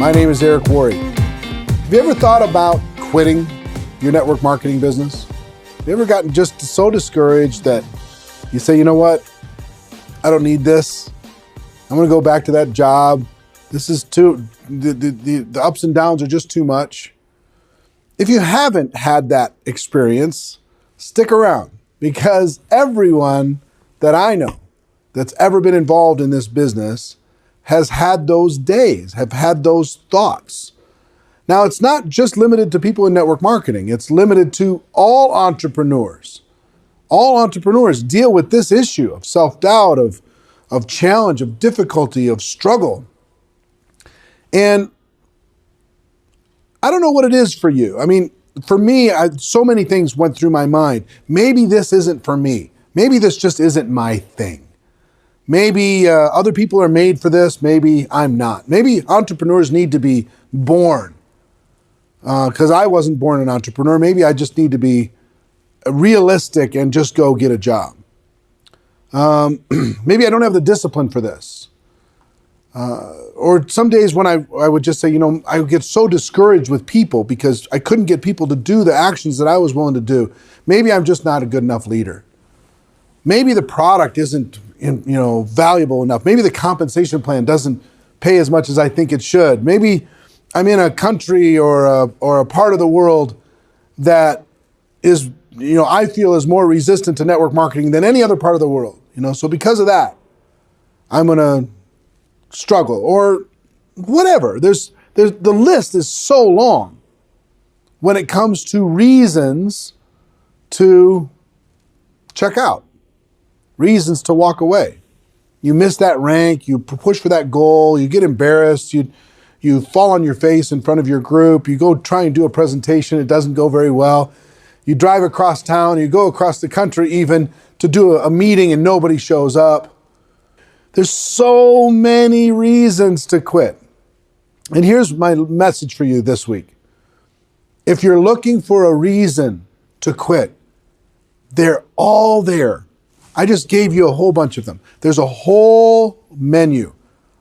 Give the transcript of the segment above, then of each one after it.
My name is Eric Worre. Have you ever thought about quitting your network marketing business? Have you ever gotten just so discouraged that you say, you know what? I don't need this. I'm going to go back to that job. This is the ups and downs are just too much. If you haven't had that experience, stick around, because everyone that I know that's ever been involved in this business has had those days, have had those thoughts. Now, it's not just limited to people in network marketing. It's limited to all entrepreneurs. All entrepreneurs deal with this issue of self-doubt, of challenge, of difficulty, of struggle. And I don't know what it is for you. I mean, for me, so many things went through my mind. Maybe this isn't for me. Maybe this just isn't my thing. Maybe other people are made for this. Maybe I'm not. Maybe entrepreneurs need to be born. Because I wasn't born an entrepreneur. Maybe I just need to be realistic and just go get a job. Maybe I don't have the discipline for this. Or some days when I would just say, I would get so discouraged with people because I couldn't get people to do the actions that I was willing to do. Maybe I'm just not a good enough leader. Maybe the product isn't, valuable enough. Maybe the compensation plan doesn't pay as much as I think it should. Maybe I'm in a country or a part of the world that is, I feel is more resistant to network marketing than any other part of the world. So because of that, I'm going to struggle or whatever. The list is so long when it comes to reasons to check out, reasons to walk away. You miss that rank, you push for that goal, you get embarrassed, you fall on your face in front of your group, you go try and do a presentation, it doesn't go very well. You drive across town, you go across the country even to do a meeting and nobody shows up. There's so many reasons to quit. And here's my message for you this week. If you're looking for a reason to quit, they're all there. I just gave you a whole bunch of them. There's a whole menu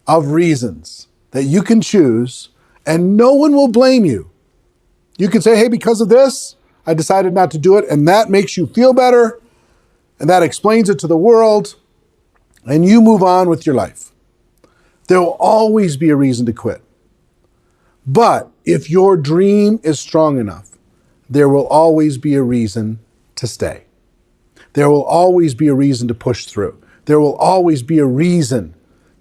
of reasons that you can choose, and no one will blame you. You can say, hey, because of this, I decided not to do it, and that makes you feel better, and that explains it to the world, and you move on with your life. There will always be a reason to quit. But if your dream is strong enough, there will always be a reason to stay. There will always be a reason to push through. There will always be a reason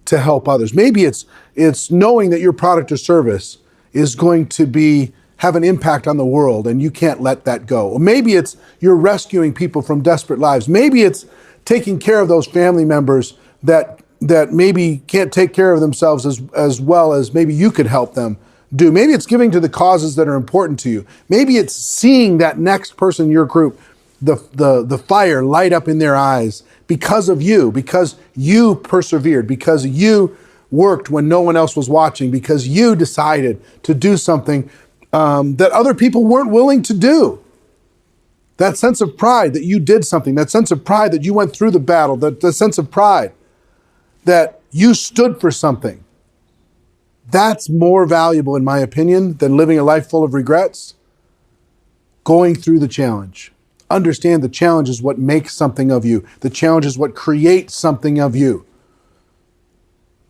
to help others. Maybe it's knowing that your product or service is going to have an impact on the world and you can't let that go. Or maybe it's you're rescuing people from desperate lives. Maybe it's taking care of those family members that maybe can't take care of themselves as well as maybe you could help them do. Maybe it's giving to the causes that are important to you. Maybe it's seeing that next person in your group, the fire light up in their eyes because of you, because you persevered, because you worked when no one else was watching, because you decided to do something that other people weren't willing to do. That sense of pride that you did something, that sense of pride that you went through the battle, the sense of pride that you stood for something. That's more valuable, in my opinion, than living a life full of regrets. Going through the challenge. Understand the challenge is what makes something of you. The challenge is what creates something of you.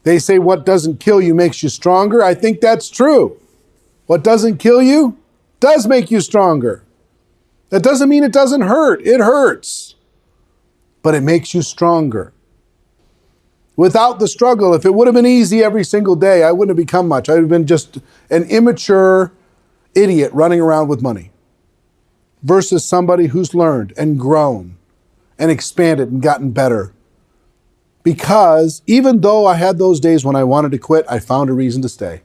They say what doesn't kill you makes you stronger. I think that's true. What doesn't kill you does make you stronger. That doesn't mean it doesn't hurt. It hurts. But it makes you stronger. Without the struggle, if it would have been easy every single day, I wouldn't have become much. I would have been just an immature idiot running around with money. Versus somebody who's learned and grown and expanded and gotten better. Because even though I had those days when I wanted to quit, I found a reason to stay.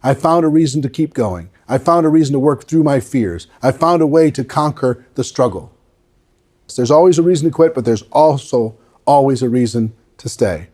I found a reason to keep going. I found a reason to work through my fears. I found a way to conquer the struggle. There's always a reason to quit, but there's also always a reason to stay.